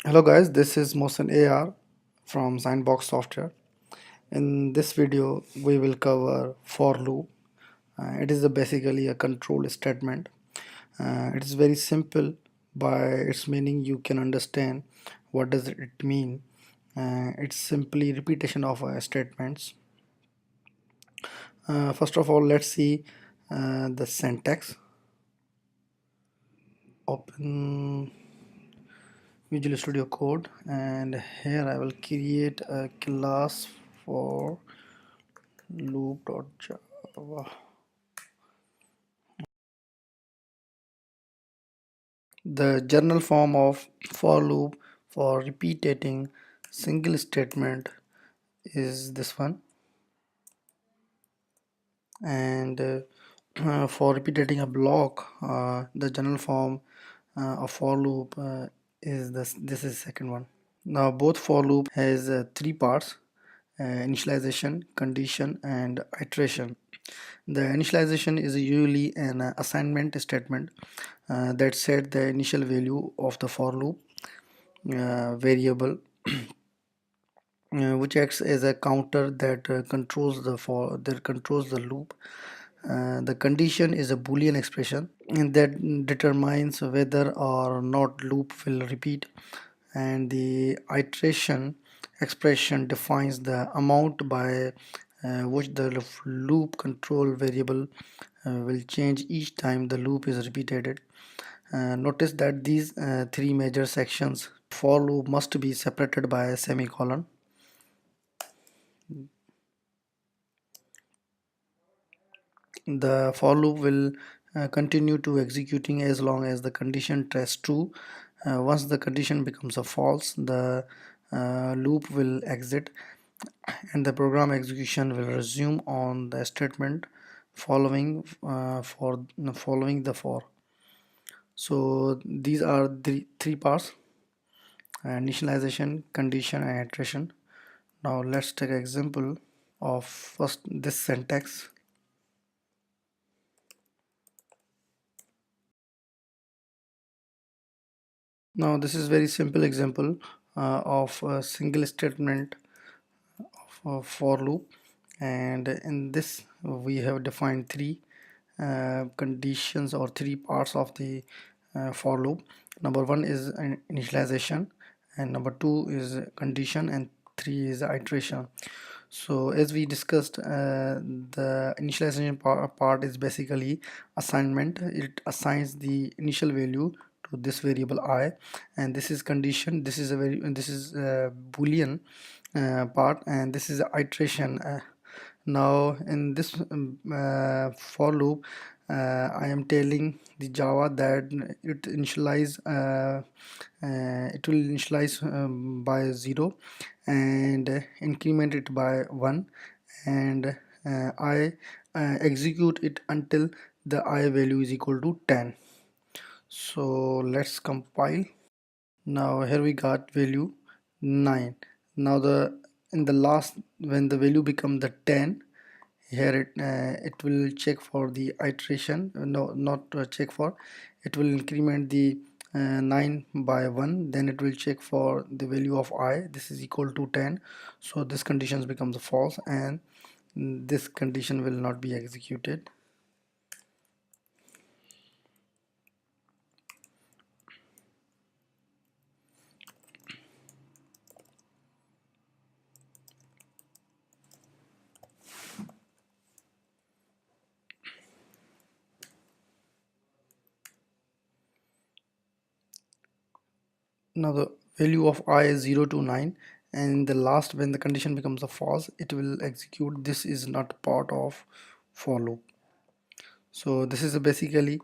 Hello guys, this is Mohsen AR from Signbox software. In this video, we will cover for loop. It is basically a control statement. It is very simple. By its meaning, you can understand what does it mean. It's simply repetition of statements. First of all, let's see the syntax. Open Visual Studio Code, and here I will create a class for loop.java. The general form of for loop for repeating single statement is this one, and for repeating a block, the general form of for loop is this is second one. Now both for loop has three parts: initialization, condition, and iteration. The initialization is usually an assignment statement that set the initial value of the for loop variable, which acts as a counter that controls the loop. The condition is a Boolean expression and that determines whether or not loop will repeat, and the iteration expression defines the amount by which the loop control variable will change each time the loop is repeated. Notice that these three major sections for loop must be separated by a semicolon. The for loop will continue to executing as long as the condition tests true. Once the condition becomes a false, the loop will exit and the program execution will resume on the statement following the for. So these are the three parts: initialization, condition, and iteration. Now let's take an example of first this syntax. Now this is very simple example of a single statement of a for loop, and in this we have defined three conditions or three parts of the for loop. Number one is an initialization, and number two is condition, and three is iteration. So as we discussed, the initialization part is basically assignment. It assigns the initial value to this variable I, and this is condition. This is a Boolean part, and this is iteration. Now in this for loop, I am telling the Java that it will initialize by 0 and increment it by 1, and I execute it until the I value is equal to 10. So let's compile. Now here we got value 9. Now the in the last, when the value become the 10, here it will check for the iteration. No, not check for, it will increment the 9 by 1, then it will check for the value of I, this is equal to 10. So this condition becomes false and this condition will not be executed. Now the value of I is 0 to 9, and the last, when the condition becomes a false, it will execute this is not part of for loop. So this is a basically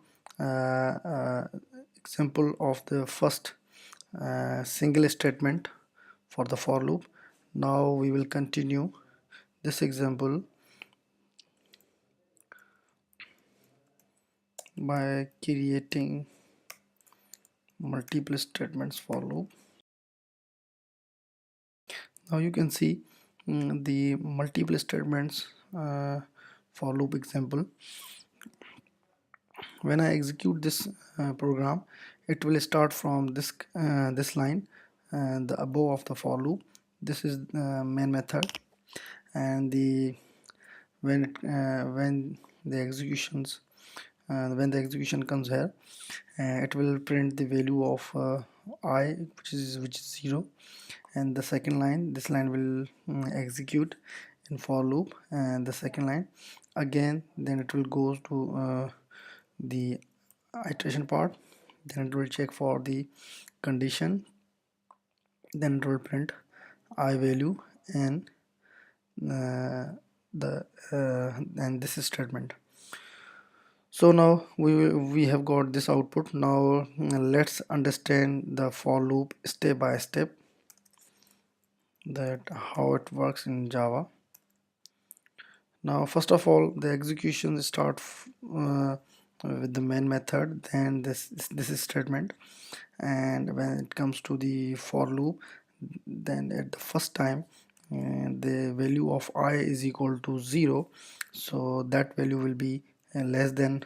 example of the first single statement for the for loop. Now we will continue this example by creating multiple statements for loop. Now you can see the multiple statements for loop example. When I execute this program, it will start from this line, the above of the for loop. This is the main method, and the when the executions when the execution comes here, it will print the value of I, which is 0, and the second line, this line will execute in for loop, and the second line again, then it will go to the iteration part, then it will check for the condition, then it will print I value, and the and this is statement. So now we have got this output. Now let's understand the for loop step by step, that how it works in Java. Now first of all, the execution start with the main method, then this is statement, and when it comes to the for loop, then at the first time the value of I is equal to 0, so that value will be less than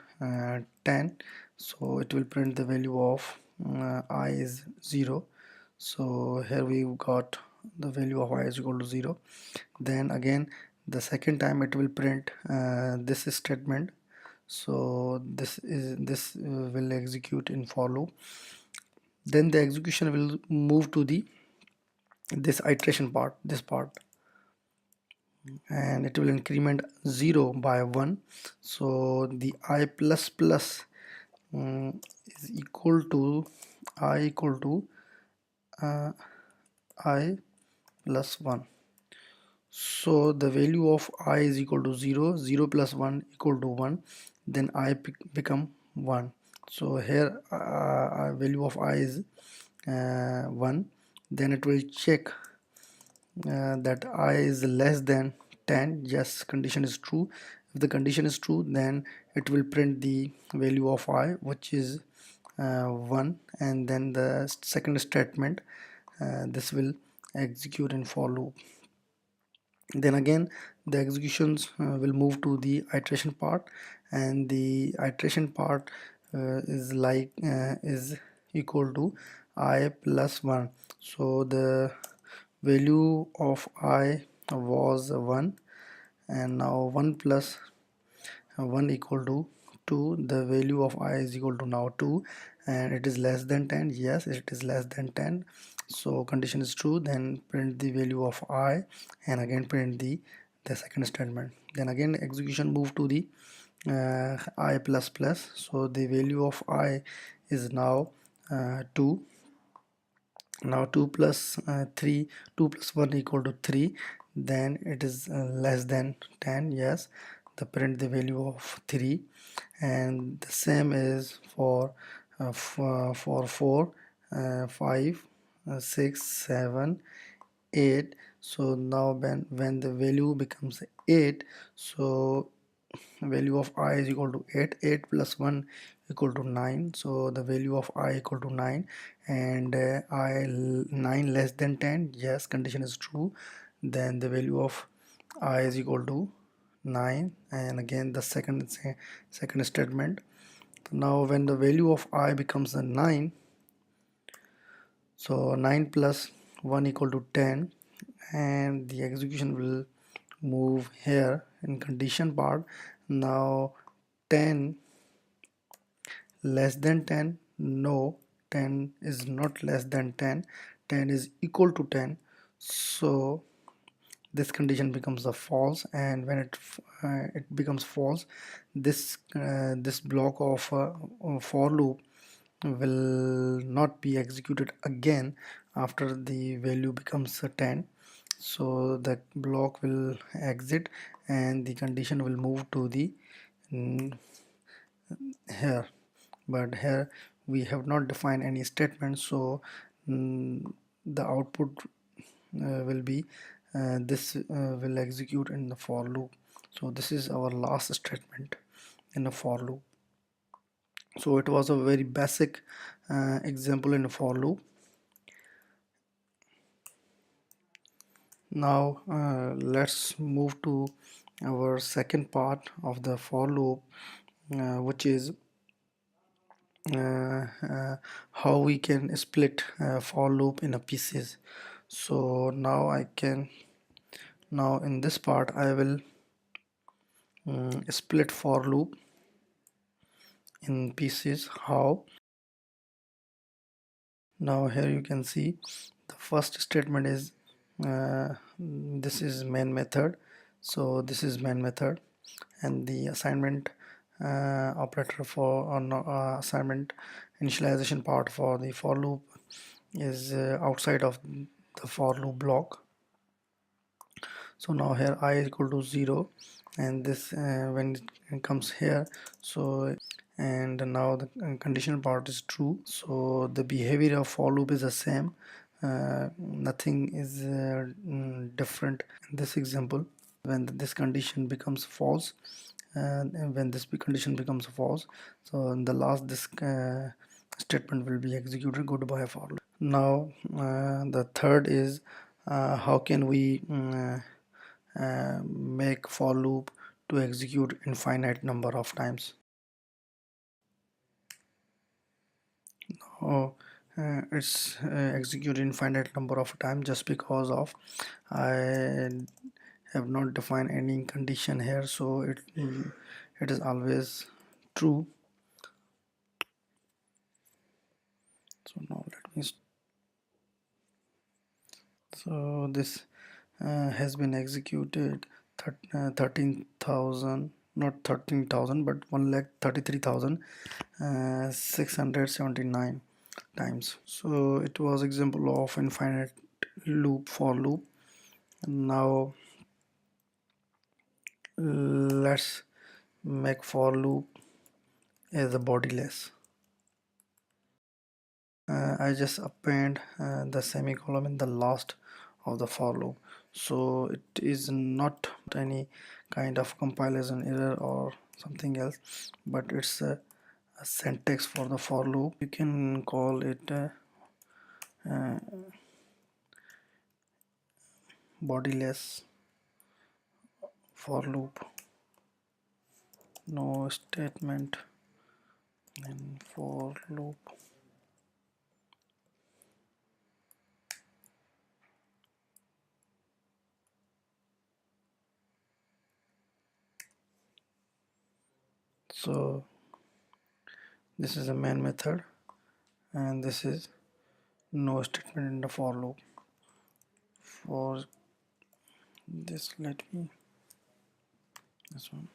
10, so it will print the value of I is 0. So here we've got the value of I is equal to 0. Then again, the second time it will print this statement, so this will execute in for loop. Then the execution will move to the this iteration part, this part, and it will increment 0 by 1, so the I plus plus is equal to uh, I plus 1. So the value of I is equal to 0, 0 plus 1 equal to 1, then I become 1. So here value of I is 1, then it will check that I is less than 10. Yes, condition is true. If the condition is true, then it will print the value of I, which is 1, and then the second statement, this will execute in for loop. Then again, the executions will move to the iteration part, and the iteration part is equal to I plus 1. So the value of I was 1, and now 1 plus 1 equal to 2, the value of I is equal to now 2, and it is less than 10. Yes, it is less than 10, so condition is true. Then print the value of I, and again print the second statement. Then again execution move to the I plus plus, so the value of I is now 2. Now 2 plus 3, 2 plus 1 equal to 3, then it is less than 10. Yes, the print the value of 3, and the same is for 4, 5, 6, 7, 8. So now when the value becomes 8, so value of I is equal to 8, 8 plus 1 equal to 9, so the value of I equal to 9, and 9 less than 10. Yes, condition is true. Then the value of I is equal to 9, and again the second statement. Now when the value of I becomes a 9, so 9 plus 1 equal to 10, and the execution will move here in condition part. Now 10 less than 10, no, 10 is not less than 10, 10 is equal to 10, so this condition becomes a false, and when it becomes false, this block of for loop will not be executed again after the value becomes 10, so the block will exit, and the condition will move to the here, but here we have not defined any statement, so the output will be this will execute in the for loop. So this is our last statement in a for loop. So it was a very basic example in a for loop. Now let's move to our second part of the for loop, which is how we can split for loop in a pieces. So now in this part I will split for loop in pieces. How? Now here you can see the first statement is this is main method, so this is main method, and the assignment operator for assignment initialization part for the for loop is outside of the for loop block. So now here I is equal to 0, and this when it comes here, so and now the conditional part is true, so the behavior of for loop is the same. Nothing is different in this example. When this condition becomes false, and when this condition becomes false, so in the last this statement will be executed. Goodbye for loop. Now the third is how can we make for loop to execute infinite number of times. Oh, it's executed infinite number of times just because of I have not defined any condition here, so it is always true. So now let me so this has been executed 13,000, not 13,000 but 1,33,679 times. So it was example of infinite loop for loop. Now let's make for loop as a bodiless. I just append the semicolon in the last of the for loop, so it is not any kind of compilation error or something else, but it's a syntax for the for loop. You can call it uh, bodiless for loop, no statement in for loop. So this is a main method, and this is no statement in the for loop. For this, let me this one.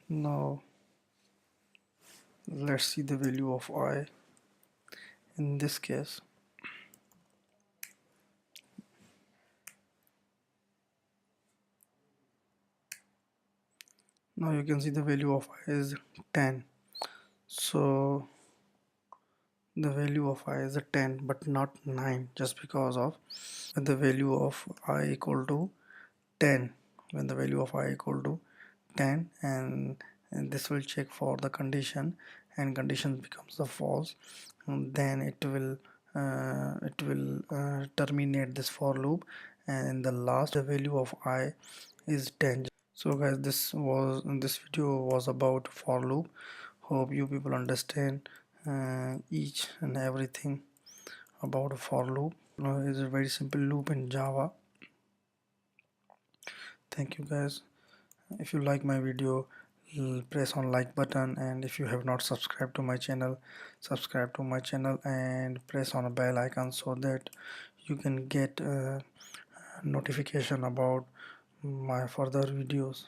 Now let's see the value of I in this case. Now you can see the value of I is 10. So the value of I is a 10 but not 9, just because of the value of I equal to 10. When the value of I equal to 10, and this will check for the condition, and condition becomes the false, and then it will terminate this for loop, and the last value of I is 10. So guys, this video was about for loop. Hope you people understand each and everything about a for loop. It's a very simple loop in Java. Thank you guys. If you like my video, press on like button, and if you have not subscribed to my channel, subscribe to my channel and press on a bell icon so that you can get notification about my further videos.